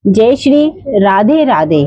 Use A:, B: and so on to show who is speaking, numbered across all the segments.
A: जय श्री राधे राधे।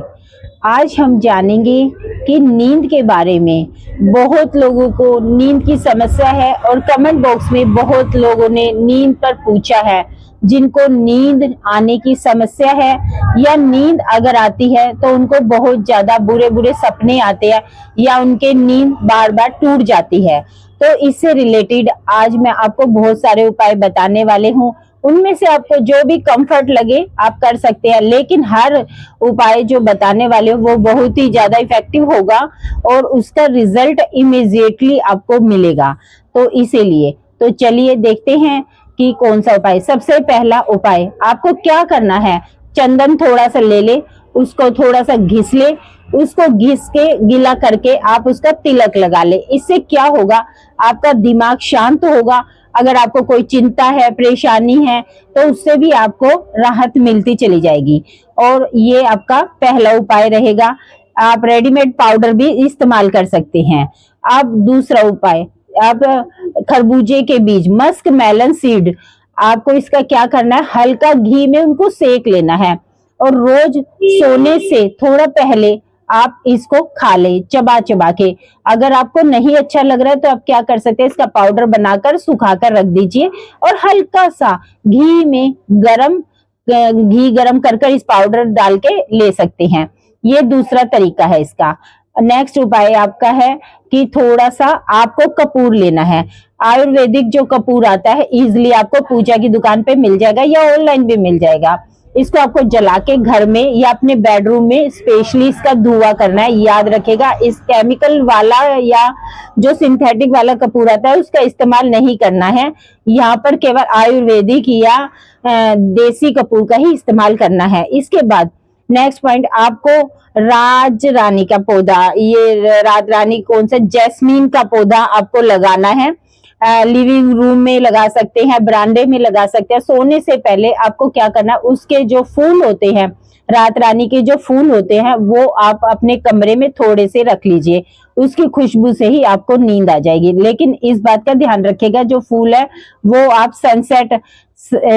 A: आज हम जानेंगे कि नींद के बारे में। बहुत लोगों को नींद की समस्या है और कमेंट बॉक्स में बहुत लोगों ने नींद पर पूछा है। जिनको नींद आने की समस्या है या नींद अगर आती है तो उनको बहुत ज्यादा बुरे बुरे सपने आते हैं या उनके नींद बार बार टूट जाती है। तो इससे रिलेटेड आज मैं आपको बहुत सारे उपाय बताने वाले हूँ। उनमें से आपको जो भी कंफर्ट लगे आप कर सकते हैं, लेकिन हर उपाय जो बताने वाले हो वो बहुत ही ज्यादा इफेक्टिव होगा और उसका रिजल्ट इमीडिएटली आपको मिलेगा। तो इसीलिए तो चलिए देखते हैं कि कौन सा उपाय। सबसे पहला उपाय आपको क्या करना है, चंदन थोड़ा सा ले ले, उसको थोड़ा सा घिस ले, उसको घिस के गीला करके आप उसका तिलक लगा ले। इससे क्या होगा, आपका दिमाग शांत होगा। अगर आपको कोई चिंता है, परेशानी है, तो उससे भी आपको राहत मिलती चली जाएगी। और ये आपका पहला उपाय रहेगा। आप रेडीमेड पाउडर भी इस्तेमाल कर सकते हैं। अब दूसरा उपाय, आप खरबूजे के बीज, मस्क मेलन सीड, आपको इसका क्या करना है, हल्का घी में उनको सेक लेना है और रोज सोने से थोड़ा पहले आप इसको खा ले चबा चबा के। अगर आपको नहीं अच्छा लग रहा है तो आप क्या कर सकते हैं, इसका पाउडर बनाकर सुखा कर रख दीजिए और हल्का सा घी में घी गरम कर कर इस पाउडर डाल के ले सकते हैं। ये दूसरा तरीका है इसका। नेक्स्ट उपाय आपका है कि थोड़ा सा आपको कपूर लेना है। आयुर्वेदिक जो कपूर आता है इजिली आपको पूजा की दुकान पे मिल जाएगा या ऑनलाइन भी मिल जाएगा। इसको आपको जला के घर में या अपने बेडरूम में स्पेशली इसका धुआं करना है। याद रखेगा, इस केमिकल वाला या जो सिंथेटिक वाला कपूर आता है उसका इस्तेमाल नहीं करना है। यहाँ पर केवल आयुर्वेदिक या देसी कपूर का ही इस्तेमाल करना है। इसके बाद नेक्स्ट पॉइंट, आपको राज रानी का पौधा, ये रात रानी कौन सा, जैस्मीन का पौधा आपको लगाना है। लिविंग रूम में लगा सकते हैं, बरामदे में लगा सकते हैं। सोने से पहले आपको क्या करना है, उसके जो फूल होते हैं, रात रानी के जो फूल होते हैं वो आप अपने कमरे में थोड़े से रख लीजिए। उसकी खुशबू से ही आपको नींद आ जाएगी। लेकिन इस बात का ध्यान रखिएगा, जो फूल है वो आप सनसेट,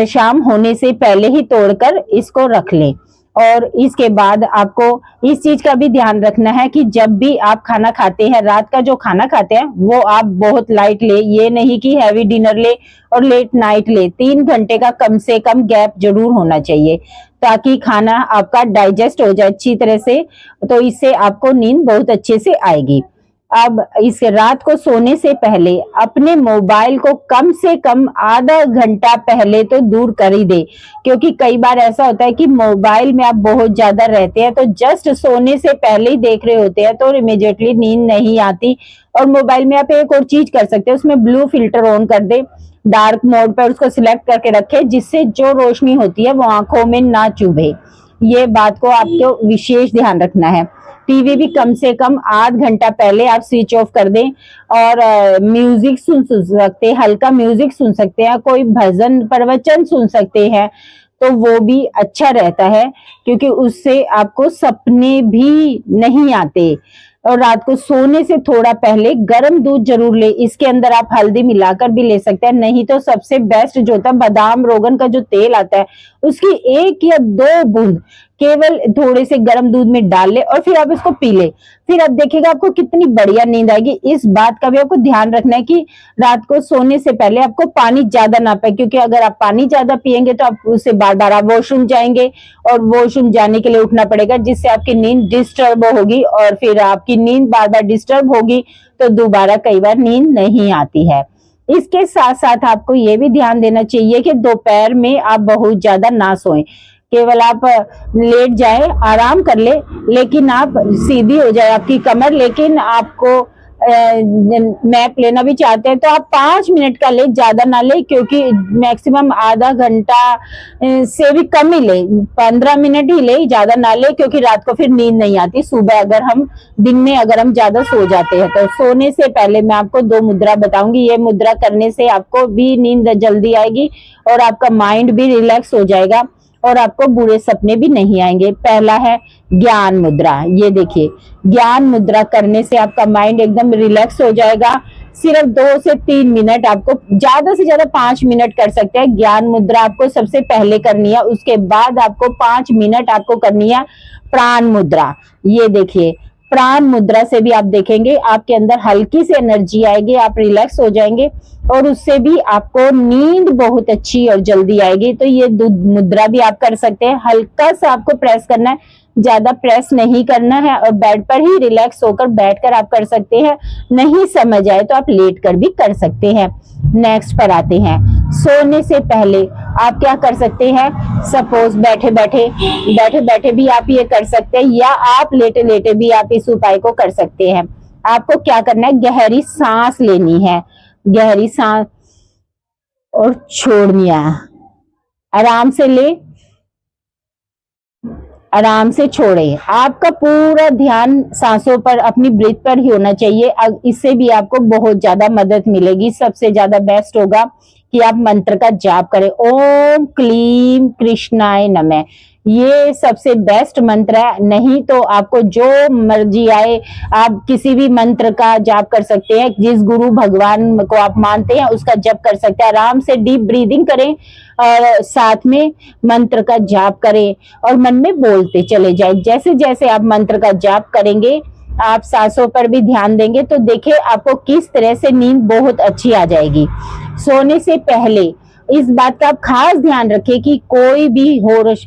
A: शाम होने से पहले ही तोड़कर इसको रख लें। और इसके बाद आपको इस चीज का भी ध्यान रखना है कि जब भी आप खाना खाते हैं, रात का जो खाना खाते हैं वो आप बहुत लाइट ले, ये नहीं कि हैवी डिनर ले और लेट नाइट ले। 3 घंटे का कम से कम गैप जरूर होना चाहिए ताकि खाना आपका डाइजेस्ट हो जाए अच्छी तरह से। तो इससे आपको नींद बहुत अच्छे से आएगी। अब इस रात को सोने से पहले अपने मोबाइल को कम से कम आधा घंटा पहले तो दूर कर ही दे, क्योंकि कई बार ऐसा होता है कि मोबाइल में आप बहुत ज्यादा रहते हैं तो जस्ट सोने से पहले ही देख रहे होते हैं तो इमीडिएटली नींद नहीं आती। और मोबाइल में आप एक और चीज कर सकते हैं, उसमें ब्लू फिल्टर ऑन कर दे, डार्क मोड पर उसको सिलेक्ट करके रखे, जिससे जो रोशनी होती है वो आंखों में ना चुभे। ये बात को आपको विशेष ध्यान रखना है। टीवी भी कम से कम आध घंटा पहले आप स्विच ऑफ कर दें। और म्यूजिक सुन सकते हैं, हल्का म्यूजिक सुन सकते हैं, कोई भजन प्रवचन सुन सकते हैं, तो वो भी अच्छा रहता है क्योंकि उससे आपको सपने भी नहीं आते। और रात को सोने से थोड़ा पहले गर्म दूध जरूर ले, इसके अंदर आप हल्दी मिलाकर भी ले सकते हैं, नहीं तो सबसे बेस्ट जो होता है बादाम रोगन का जो तेल आता है उसकी 1 या 2 बूंद केवल थोड़े से गर्म दूध में डाल ले और फिर आप इसको पी ले। फिर आप देखिएगा आपको कितनी बढ़िया नींद आएगी। इस बात का भी आपको ध्यान रखना है कि रात को सोने से पहले आपको पानी ज्यादा ना पाए, क्योंकि अगर आप पानी ज्यादा पिएंगे तो आप उससे बार बार आप वॉशरूम जाएंगे और वॉशरूम जाने के लिए उठना पड़ेगा, जिससे आपकी नींद डिस्टर्ब होगी और फिर आपकी नींद बार बार डिस्टर्ब होगी तो दोबारा कई बार नींद नहीं आती है। इसके साथ साथ आपको ये भी ध्यान देना चाहिए कि दोपहर में आप बहुत ज्यादा ना सोएं। केवल आप लेट जाए, आराम कर ले, लेकिन आप सीधी हो जाए आपकी कमर। लेकिन आपको मैप लेना भी चाहते हैं तो आप 5 मिनट का ले, ज्यादा ना ले, क्योंकि मैक्सिमम आधा घंटा से भी कम ही ले, 15 मिनट ही ले, ज्यादा ना ले, क्योंकि रात को फिर नींद नहीं आती। सुबह अगर हम दिन में अगर हम ज्यादा सो जाते हैं तो सोने से पहले मैं आपको 2 मुद्रा बताऊंगी। ये मुद्रा करने से आपको भी नींद जल्दी आएगी और आपका माइंड भी रिलैक्स हो जाएगा और आपको बुरे सपने भी नहीं आएंगे। पहला है ज्ञान मुद्रा। ये देखिए, ज्ञान मुद्रा करने से आपका माइंड एकदम रिलैक्स हो जाएगा। सिर्फ 2 से 3 मिनट, आपको ज्यादा से ज्यादा 5 मिनट कर सकते हैं। ज्ञान मुद्रा आपको सबसे पहले करनी है, उसके बाद आपको 5 मिनट आपको करनी है प्राण मुद्रा। ये देखिए, प्राण मुद्रा से भी आप देखेंगे आपके अंदर हल्की सी एनर्जी आएगी, आप रिलैक्स हो जाएंगे और उससे भी आपको नींद बहुत अच्छी और जल्दी आएगी। तो ये मुद्रा भी आप कर सकते हैं। हल्का सा आपको प्रेस करना है, ज्यादा प्रेस नहीं करना है और बेड पर ही रिलैक्स होकर बैठकर आप कर सकते हैं। नहीं समझ आए तो आप लेट कर भी कर सकते हैं। नेक्स्ट पर आते हैं, सोने से पहले आप क्या कर सकते हैं। सपोज बैठे बैठे भी आप ये कर सकते हैं, या आप लेटे लेटे भी आप इस उपाय को कर सकते हैं। आपको क्या करना है, गहरी सांस लेनी है, गहरी सांस और छोड़नी है। आराम से ले, आराम से छोड़े। आपका पूरा ध्यान सांसों पर, अपनी ब्रीथ पर ही होना चाहिए। इससे भी आपको बहुत ज्यादा मदद मिलेगी। सबसे ज्यादा बेस्ट होगा कि आप मंत्र का जाप करें, ओम क्लीम कृष्णाय नमः। ये सबसे बेस्ट मंत्र है। नहीं तो आपको जो मर्जी आए आप किसी भी मंत्र का जाप कर सकते हैं। जिस गुरु भगवान को आप मानते हैं उसका जप कर सकते हैं। आराम से डीप ब्रीदिंग करें और साथ में मंत्र का जाप करें और मन में बोलते चले जाए। जैसे जैसे आप मंत्र का जाप करेंगे, आप सांसों पर भी ध्यान देंगे तो देखिए आपको किस तरह से नींद बहुत अच्छी आ जाएगी। सोने से पहले इस बात का आप खास ध्यान रखें कि कोई भी हॉरर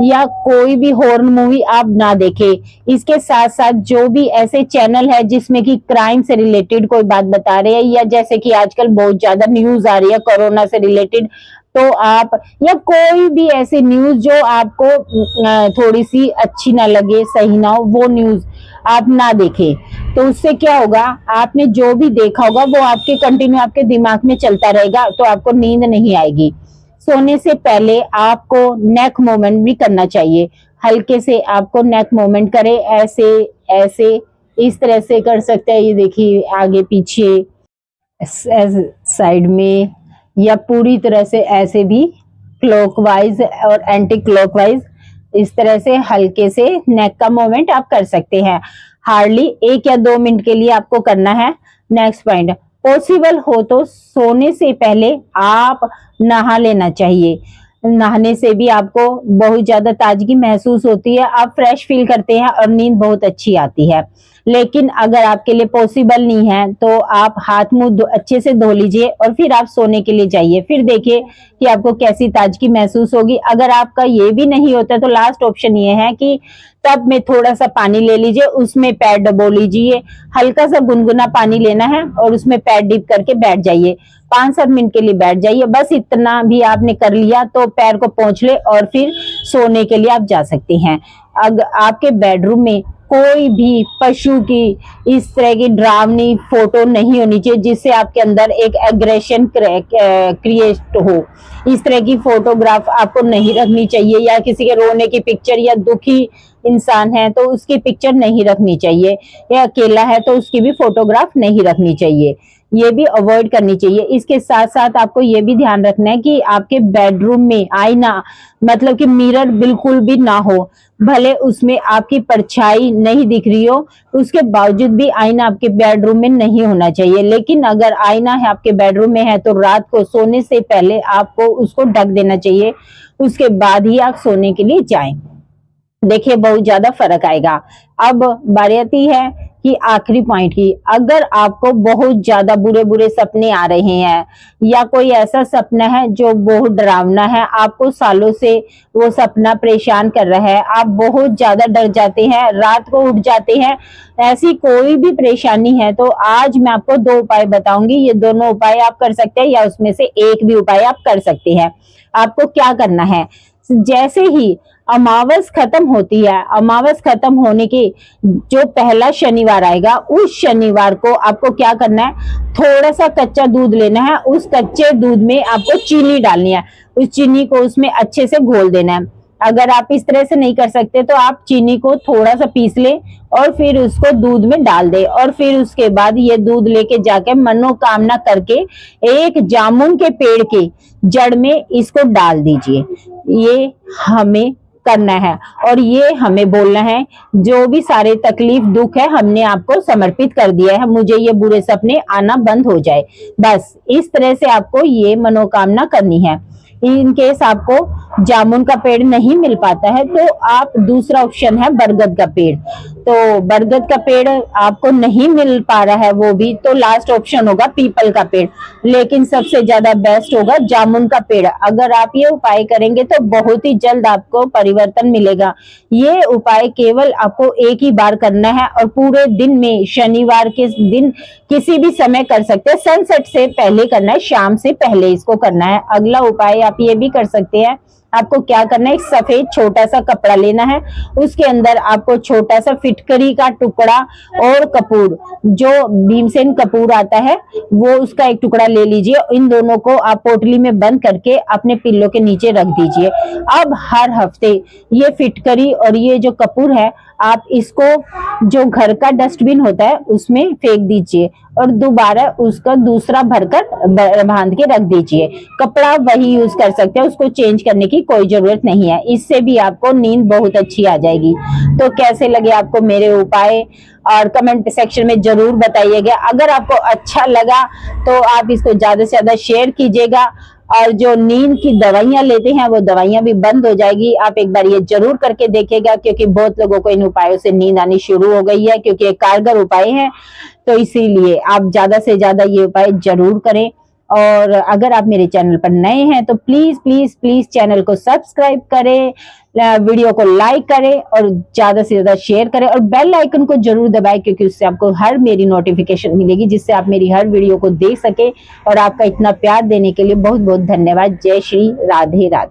A: या कोई भी हॉरर मूवी आप ना देखें। इसके साथ साथ जो भी ऐसे चैनल है जिसमें कि क्राइम से रिलेटेड कोई बात बता रहे हैं, या जैसे कि आजकल बहुत ज्यादा न्यूज आ रही है कोरोना से रिलेटेड, तो आप या कोई भी ऐसी न्यूज जो आपको थोड़ी सी अच्छी ना लगे, सही ना हो, वो न्यूज आप ना देखें। तो उससे क्या होगा, आपने जो भी देखा होगा वो आपके कंटिन्यू आपके दिमाग में चलता रहेगा, तो आपको नींद नहीं आएगी। सोने से पहले आपको नेक मूवमेंट भी करना चाहिए। हल्के से आपको नेक मूवमेंट करें, ऐसे ऐसे इस तरह से कर सकते हैं। ये देखिए, आगे पीछे, साइड में, या पूरी तरह से ऐसे भी क्लॉकवाइज और एंटी क्लॉकवाइज, इस तरह से हल्के से नेक का मूवमेंट आप कर सकते हैं। हार्डली 1 या 2 मिनट के लिए आपको करना है। नेक्स्ट पॉइंट, पॉसिबल हो तो सोने से पहले आप नहा लेना चाहिए। नहाने से भी आपको बहुत ज्यादा ताजगी महसूस होती है, आप फ्रेश फील करते हैं और नींद बहुत अच्छी आती है। लेकिन अगर आपके लिए पॉसिबल नहीं है तो आप हाथ मुंह अच्छे से धो लीजिए और फिर आप सोने के लिए जाइए। फिर देखिए कि आपको कैसी ताजगी महसूस होगी। अगर आपका ये भी नहीं होता तो लास्ट ऑप्शन ये है कि टब में थोड़ा सा पानी ले लीजिए, उसमें पैर डबो लीजिए। हल्का सा गुनगुना पानी लेना है और उसमें पैर डिप करके बैठ जाइए। 5-7 मिनट के लिए बैठ जाइए। बस इतना भी आपने कर लिया तो पैर को पोंछ ले और फिर सोने के लिए आप जा सकते हैं। अगर आपके बेडरूम में कोई भी पशु की इस तरह की डरावनी फोटो नहीं होनी चाहिए जिससे आपके अंदर एक एग्रेशन क्रिएट हो। इस तरह की फोटोग्राफ आपको नहीं रखनी चाहिए, या किसी के रोने की पिक्चर, या दुखी इंसान है तो उसकी पिक्चर नहीं रखनी चाहिए, या अकेला है तो उसकी भी फोटोग्राफ नहीं रखनी चाहिए। ये भी अवॉइड करनी चाहिए। इसके साथ साथ आपको ये भी ध्यान रखना है कि आपके बेडरूम में आईना, मतलब कि मिरर बिल्कुल भी ना हो। भले उसमें आपकी परछाई नहीं दिख रही हो, उसके बावजूद भी आईना आपके बेडरूम में नहीं होना चाहिए। लेकिन अगर आईना है आपके बेडरूम में है तो रात को सोने से पहले आपको उसको ढक देना चाहिए, उसके बाद ही आप सोने के लिए जाएं। देखिए बहुत ज्यादा फर्क आएगा। अब बारी आती है कि आखिरी पॉइंट की, अगर आपको बहुत ज्यादा बुरे बुरे सपने आ रहे हैं, या कोई ऐसा सपना है जो बहुत डरावना है, आपको सालों से वो सपना परेशान कर रहा है, आप बहुत ज्यादा डर जाते हैं, रात को उठ जाते हैं, ऐसी कोई भी परेशानी है तो आज मैं आपको 2 उपाय बताऊंगी। ये दोनों उपाय आप कर सकते हैं या उसमें से एक भी उपाय आप कर सकते हैं। आपको क्या करना है, जैसे ही अमावस खत्म होती है, अमावस खत्म होने के जो पहला शनिवार आएगा उस शनिवार को आपको क्या करना है, थोड़ा सा कच्चा दूध लेना है। उस कच्चे दूध में आपको चीनी डालनी है, उस चीनी को उसमें अच्छे से घोल देना है। अगर आप इस तरह से नहीं कर सकते तो आप चीनी को थोड़ा सा पीस ले और फिर उसको दूध में डाल दे, और फिर उसके बाद ये दूध लेके जाके मनोकामना करके एक जामुन के पेड़ के जड़ में इसको डाल दीजिए। ये हमें करना है और ये हमें बोलना है, जो भी सारे तकलीफ दुख है हमने आपको समर्पित कर दिया है, मुझे ये बुरे सपने आना बंद हो जाए। बस इस तरह से आपको ये मनोकामना करनी है। इन केस आपको जामुन का पेड़ नहीं मिल पाता है तो आप दूसरा ऑप्शन है बरगद का पेड़। तो बरगद का पेड़ आपको नहीं मिल पा रहा है वो भी, तो लास्ट ऑप्शन होगा पीपल का पेड़, लेकिन सबसे ज्यादा बेस्ट होगा जामुन का पेड़। अगर आप ये उपाय करेंगे तो बहुत ही जल्द आपको परिवर्तन मिलेगा। ये उपाय केवल आपको एक ही बार करना है और पूरे दिन में शनिवार के दिन किसी भी समय कर सकते हैं, सनसेट से पहले करना है, शाम से पहले इसको करना है। अगला उपाय आप ये भी कर सकते हैं, आपको क्या करना है, एक सफेद छोटा सा कपड़ा लेना है, उसके अंदर आपको छोटा सा फिटकरी का टुकड़ा और कपूर, जो भीमसेन कपूर आता है वो उसका एक टुकड़ा ले लीजिए। इन दोनों को आप पोटली में बंद करके अपने पिल्लो के नीचे रख दीजिए। अब हर हफ्ते ये फिटकरी और ये जो कपूर है आप इसको जो घर का डस्टबिन होता है उसमें फेंक दीजिए और दोबारा उसका दूसरा भरकर बांध के रख दीजिए। कपड़ा वही यूज कर सकते हैं, उसको चेंज करने की कोई जरूरत नहीं है। इससे भी आपको नींद बहुत अच्छी आ जाएगी। तो कैसे लगे आपको मेरे उपाय और कमेंट सेक्शन में जरूर बताइएगा। अगर आपको अच्छा लगा तो आप इसको ज्यादा से ज्यादा शेयर कीजिएगा और जो नींद की दवाइयां लेते हैं वो दवाइयां भी बंद हो जाएगी। आप एक बार ये जरूर करके देखिएगा, क्योंकि बहुत लोगों को इन उपायों से नींद आनी शुरू हो गई है, क्योंकि एक कारगर उपाय है। तो इसीलिए आप ज्यादा से ज्यादा ये उपाय जरूर करें। और अगर आप मेरे चैनल पर नए हैं तो प्लीज प्लीज प्लीज चैनल को सब्सक्राइब करें, वीडियो को लाइक करें और ज्यादा से ज्यादा शेयर करें और बेल आइकन को जरूर दबाएं, क्योंकि उससे आपको हर मेरी नोटिफिकेशन मिलेगी, जिससे आप मेरी हर वीडियो को देख सके। और आपका इतना प्यार देने के लिए बहुत बहुत धन्यवाद। जय श्री राधे राधे।